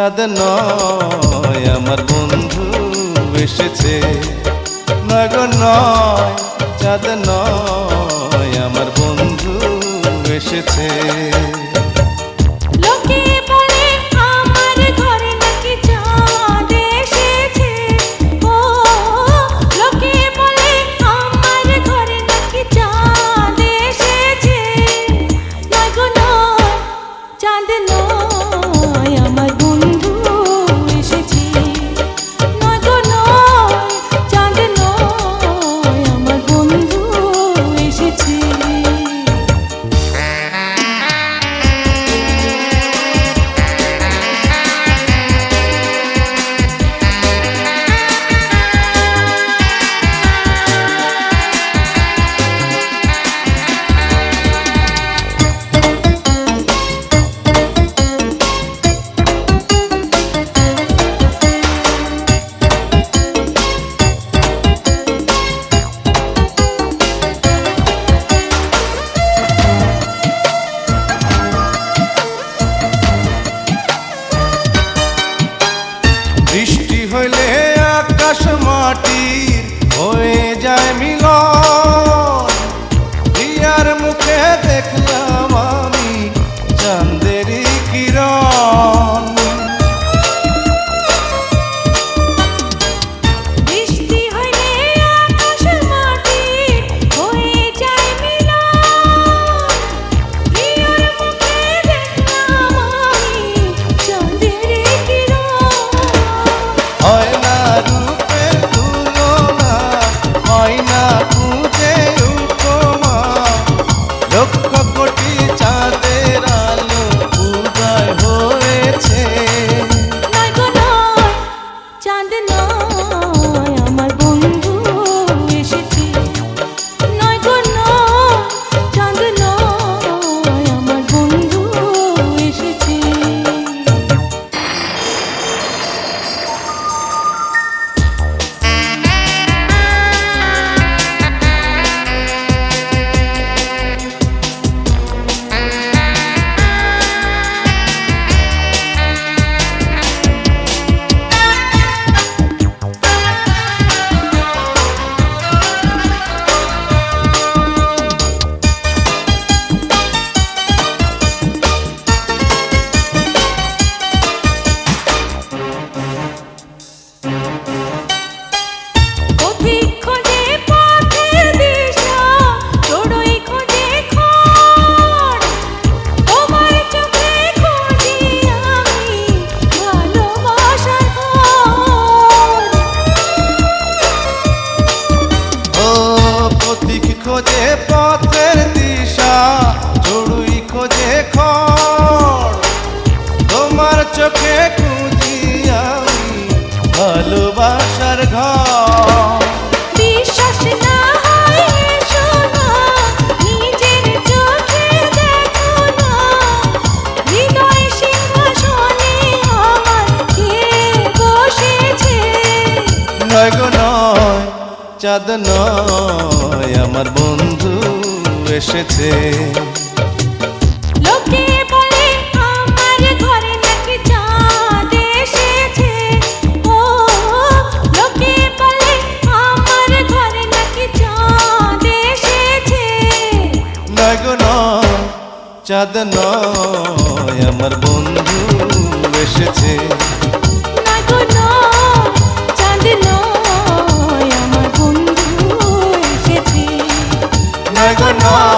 চাঁদ নয় আমার বন্ধু এসেছে, নয় গো নয় চাঁদ নয় আমার বন্ধু এসেছে। বৃষ্টি হইলে আকাশ মাটির হয়ে যায় মিলন, হিয়ার মুখে দেখলাম আমি চাঁদেরই কিরণ। বৃষ্টি হইলে আকাশ মাটির হয়ে যায় মিলন, হিয়ার মুখে দেখলাম আমি চাঁদেরই কিরণ। হয় না রূপের তুলনা, হয় না খুঁজে উপমা, লক্ষ কোটি চাঁদের আলো উদয় হয়েছে। নয় গো নয় চাঁদ নয় আমার বন্ধু এসেছে, নয় গো নয় চাঁদ নয় আমার বন্ধু এসেছে। পথিক খোঁজে পথের দিশা, চড়ুই খোঁজে খড়, তোমার চোখে খুঁজি আমি ভালোবাসার ঘর। ও পথিক খোঁজে পথের দিশা, চড়ুই খোঁজে খড়, তোমার চোখে খুঁজি আমি ভালোবাসার ঘর। বিশ্বাস না হয় এসো না, নিজের চোখে দেখো না, হৃদয় সিংহাসনে আমার কে বসেছে। নয় গো নয় চাঁদ নয় আমার বন্ধু এসেছে। লোকে বলে আমার ঘরে নাকি চাঁদ এসেছে, ও লোকে বলে আমার ঘরে নাকি চাঁদ এসেছে। নয় গো নয় চাঁদ নয় আমার বন্ধু এসেছে। নয় গো নয় চাঁদ নয় আমার বন্ধু এসেছে। নয় গো নয়